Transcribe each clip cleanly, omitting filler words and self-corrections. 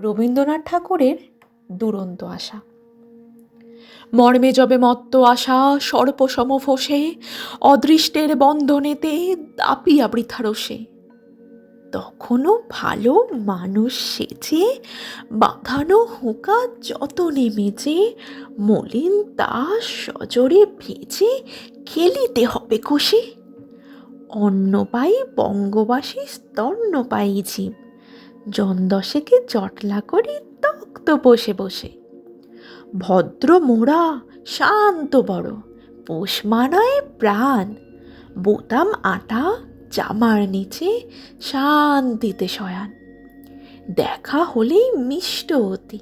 রবীন্দ্রনাথ ঠাকুরের দুরন্ত আশা। মর্মে যবে মত্ত আশা সর্পসম ফোসে, অদৃষ্টের বন্ধনেতে দাপিয়া বৃথা রোষে। তখনও ভালো মানুষ সেজে, বাঁধানো হুঁকা যতনে মেজে, মলিন দাস সজোরে ভেজে, খেলিতে হবে কষে। অন্ন পাই বঙ্গবাসী স্তন্য পাই জীব, জন দশেকে জটলা করি তক্ত বসে বসে। ভদ্র মোড়া শান্ত বড়, পোষ মানায় প্রাণ, বোতাম আটা জামার নিচে শান্তিতে শয়ান। দেখা হলেই মিষ্ট অতি,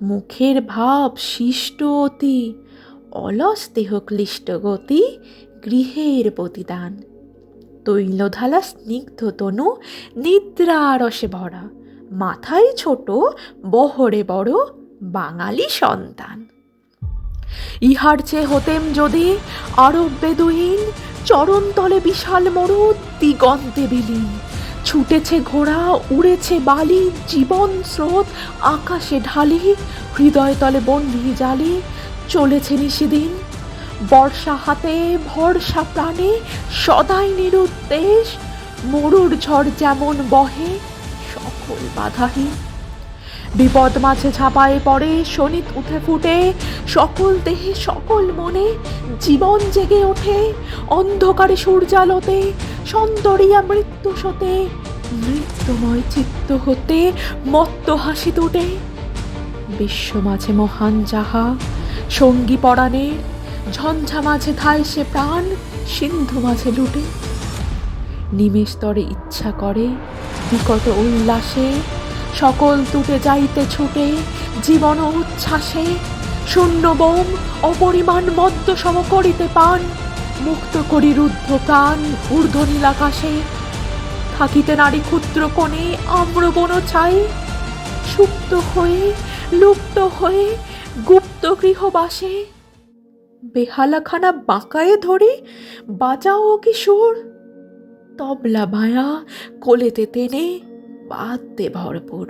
মুখের ভাব শিষ্ট অতি, অলস দেহ ক্লিষ্ট গতি, গৃহের প্রতিদান। তৈলধালা স্নিগ্ধ তনু নিদ্রা রসে ভরা, মাথায় ছোট বহরে বড় বাঙালি সন্তান। ইহার চেয়ে হতেম যদি আরব বেদুইন, চরণতলে বিশাল মরু দিগন্তে বিলীন। ছুটেছে ঘোড়া উড়েছে বালি, জীবন স্রোত আকাশে ঢালি, হৃদয় তলে বন্দি জালি চলেছে নিশিদিন। বর্ষা হাতে ভরসা প্রাণে সদাই নিরুদ্দেশ, মরুর ঝড় যেমন বহে সকল বাধাহীন। বিপদ মাঝে ঝাঁপায়ে পড়ে শোণিত উঠে ফুটে, সকল দেহে সকল মনে জীবন জেগে ওঠে। অন্ধকারে সূর্যালোতে সন্তরিয়া মৃত্যু সতে, মৃত্যুময় চিত্ত হতে মত্ত হাসি তুটে। বিশ্ব মাঝে মহান যাহা সঙ্গী পরাণে, ঝঞ্ঝা মাঝে ধায় সে প্রাণ সিন্ধু মাঝে লুটে। নিমেষ তরে ইচ্ছা করে বিকট উল্লাসে, সকল তুটে যাইতে ছুটে জীবন উচ্ছ্বাসে। শূন্য বোম অপরিমাণ মদ্য সম করিতে পান, মুক্ত করি রুদ্ধ প্রাণ ঊর্ধ্ব নীলাকাশে। থাকিতে নারী ক্ষুদ্র কোণে আম্র বন ছাই, সুপ্ত হয়ে লুপ্ত হয়ে গুপ্ত গৃহবাসে। বেহালাখানা বাঁকায়ে ধরে বাজাও কিশোর, তবলা বায়া কোলেতে টেনে বাদ্যে ভরপুর।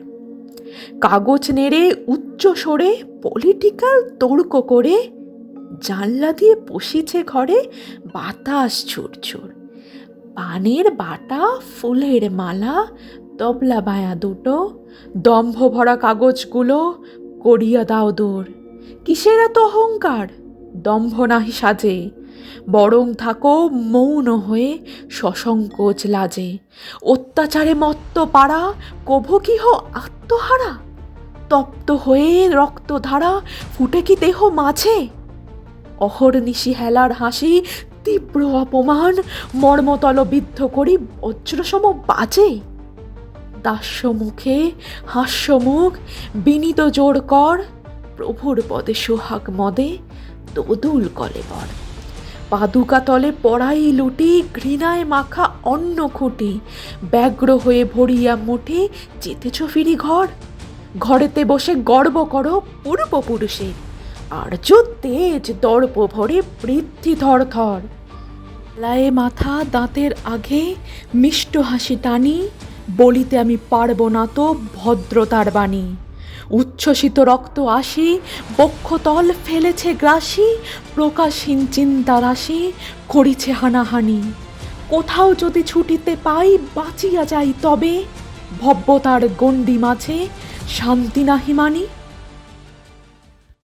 কাগজ নেড়ে উচ্চ সরে পলিটিক্যাল তর্ক করে, জানলা দিয়ে পশিছে ঘরে বাতাস ছুটছুট। পানের বাটা ফুলের মালা তবলা বায়া দুটো, দম্ভ ভরা কাগজগুলো করিয়া দাও দূর। কিসের এত অহংকার, দম্ভ নাহি সাজে, বরং থাকো মৌন হয়ে সসংকোচ লাজে। অত্যাচারে মত্ত পাড়া কভু কি হো আত্মহারা, তপ্ত হয়ে রক্তধারা ফুটে কি দেহ মাঝে। অহর্নিশি হেলার হাসি তীব্র অপমান, মর্মতল বিদ্ধ করি বজ্রসম বাজে। দাস্য মুখে হাস্যমুখ বিনীত জোর কর, প্রভুর পদে সোহাগ মদে দোদুল কলেবর। পাদুকা তলে পড়াই লুটি, ঘৃণায় মাখা অন্ন খুঁটি, ব্যগ্র হয়ে ভরিয়া মুঠি যেতেছ ফিরি ঘর। ঘরেতে বসে গর্ব করো পূর্বপুরুষের, আর্য তেজ দর্প ভরে বৃদ্ধি থর থর। লায়ে মাথা দাঁতের আগে মিষ্ট হাসি টানি, বলিতে আমি পারব না তো ভদ্রতার বাণী। উচ্ছ্বসিত রক্ত আসি বক্ষতল ফেলেছে গ্রাসি, প্রকাশহীন চিন্তা রাশি করিছে হানাহানি। কোথাও যদি ছুটিতে পাই বাঁচিয়া যাই তবে, ভব্যতার গণ্ডি মাঝে শান্তি নাহি মানি।